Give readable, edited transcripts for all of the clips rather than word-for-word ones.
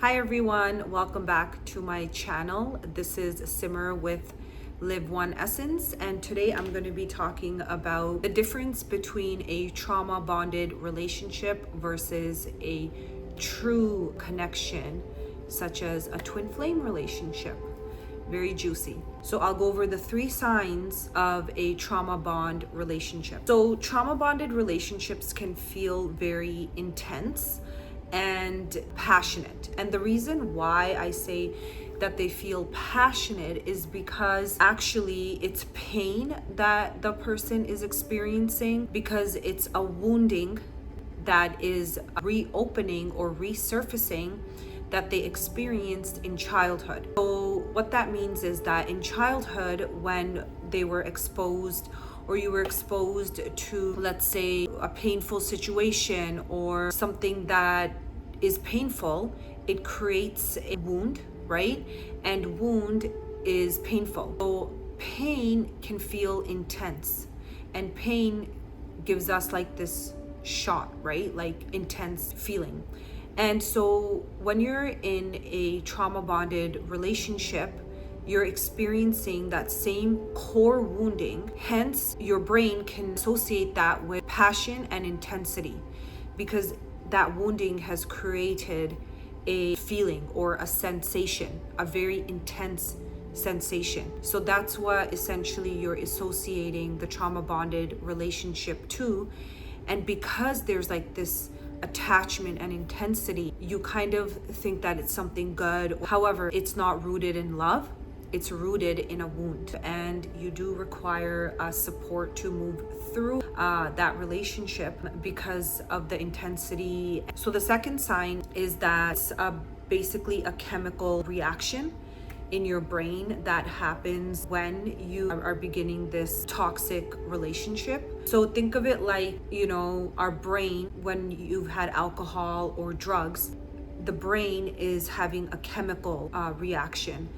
Hi everyone, welcome back to my channel. This is Simmer with Live One Essence, and today I'm going to be talking about the difference between a trauma bonded relationship versus a true connection, such as a twin flame relationship. Very juicy. So I'll go over the 3 signs of a trauma bond relationship. So trauma bonded relationships can feel very intense and passionate. And the reason why I say that they feel passionate is because actually it's pain that the person is experiencing, because it's a wounding that is reopening or resurfacing that they experienced in childhood. So what that means is that in childhood, when they were exposed or you were exposed to, let's say, a painful situation or something that is painful, it creates a wound, right? And wound is painful. So pain can feel intense, and pain gives us like this shot, right? Like intense feeling. And so when you're in a trauma bonded relationship, you're experiencing that same core wounding. Hence, your brain can associate that with passion and intensity, because that wounding has created a feeling or a sensation, a very intense sensation. So that's what essentially you're associating the trauma bonded relationship to. And because there's like this attachment and intensity, you kind of think that it's something good. However, it's not rooted in love. It's rooted in a wound, and you do require support to move through that relationship because of the intensity. So the second sign is that it's basically a chemical reaction in your brain that happens when you are beginning this toxic relationship. So think of it like, our brain, when you've had alcohol or drugs, the brain is having a chemical reaction.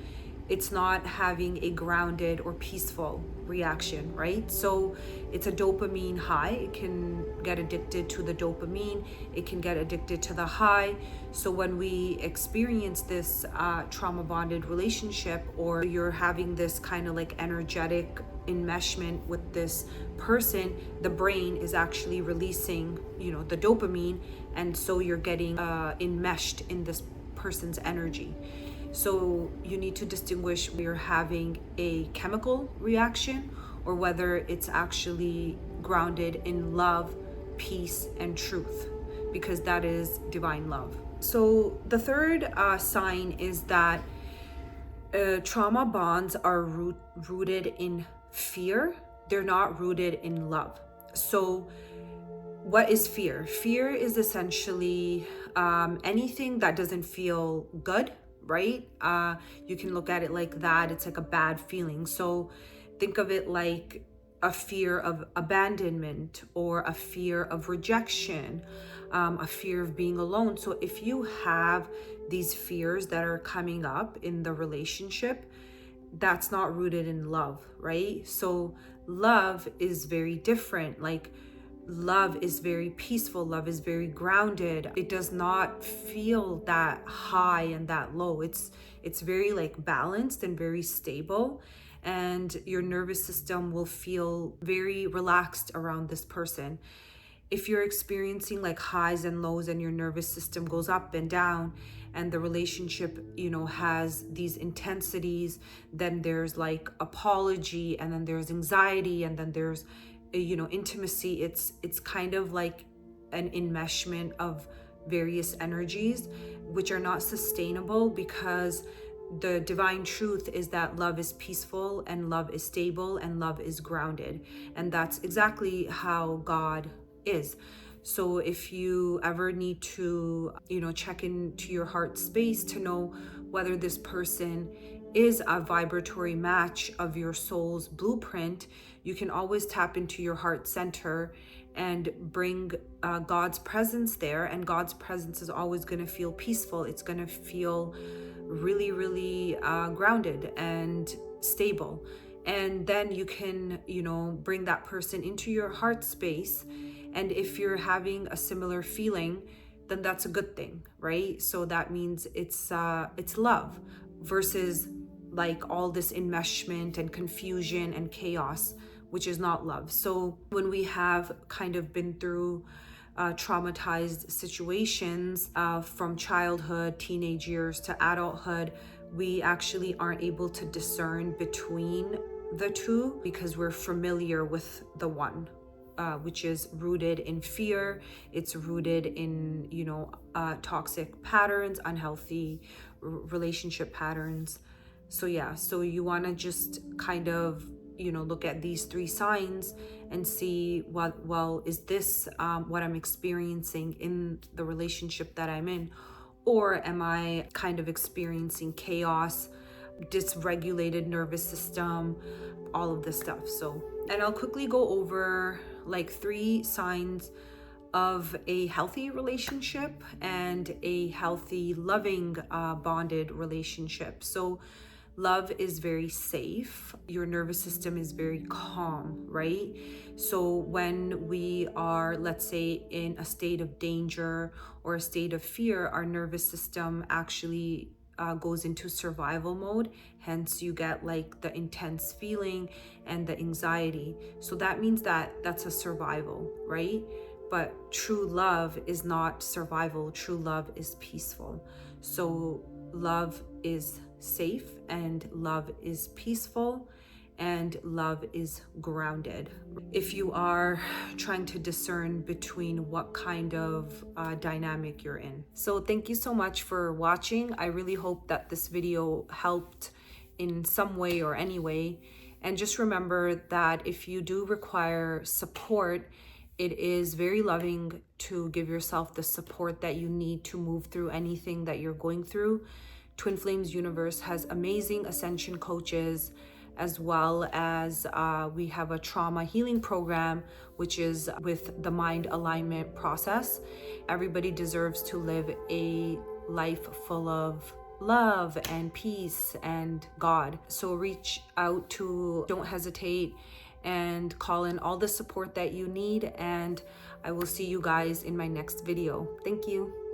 It's not having a grounded or peaceful reaction, right? So it's a dopamine high. It can get addicted to the dopamine. It can get addicted to the high. So when we experience this trauma bonded relationship, or you're having this kind of like energetic enmeshment with this person, the brain is actually releasing, the dopamine. And so you're getting enmeshed in this person's energy. So you need to distinguish whether you're having a chemical reaction or whether it's actually grounded in love, peace, and truth, because that is divine love. So the third sign is that trauma bonds are rooted in fear. They're not rooted in love. So what is fear? Fear is essentially anything that doesn't feel good, right? You can look at it like that. It's like a bad feeling. So think of it like a fear of abandonment, or a fear of rejection, a fear of being alone. So if you have these fears that are coming up in the relationship, that's not rooted in love, right? So love is very different. Like, love is very peaceful. Love is very grounded. It does not feel that high and that low. It's very like balanced and very stable, and your nervous system will feel very relaxed around this person. If you're experiencing like highs and lows and your nervous system goes up and down, and the relationship, has these intensities, then there's like apology, and then there's anxiety, and then there's intimacy. It's kind of like an enmeshment of various energies which are not sustainable, because the divine truth is that love is peaceful, and love is stable, and love is grounded, and that's exactly how God is. So if you ever need to check into your heart space to know whether this person is a vibratory match of your soul's blueprint, you can always tap into your heart center and bring God's presence there. And God's presence is always going to feel peaceful. It's going to feel really, really grounded and stable. And then you can, bring that person into your heart space. And if you're having a similar feeling, then that's a good thing, right? So that means it's love, versus like all this enmeshment and confusion and chaos, which is not love. So when we have kind of been through traumatized situations from childhood, teenage years to adulthood, we actually aren't able to discern between the two because we're familiar with the one, which is rooted in fear. It's rooted in, toxic patterns, unhealthy relationship patterns. So yeah, so you want to just kind of, look at these three signs and see well, is this what I'm experiencing in the relationship that I'm in? Or am I kind of experiencing chaos, dysregulated nervous system, all of this stuff? So, and I'll quickly go over like 3 signs of a healthy relationship and a healthy, loving, bonded relationship. So, love is very safe. Your nervous system is very calm, right? So when we are, let's say, in a state of danger or a state of fear, our nervous system actually goes into survival mode. Hence, you get like the intense feeling and the anxiety. So that means that that's a survival, right? But true love is not survival. True love is peaceful. So love is safe, and love is peaceful, and love is grounded. If you are trying to discern between what kind of dynamic you're in. So thank you so much for watching. I really hope that this video helped in some way or any way. And just remember that if you do require support, it is very loving to give yourself the support that you need to move through anything that you're going through. Twin Flames Universe has amazing ascension coaches, as well as we have a trauma healing program, which is with the mind alignment process. Everybody deserves to live a life full of love and peace and God. So reach out to, don't hesitate, and call in all the support that you need. And I will see you guys in my next video. Thank you.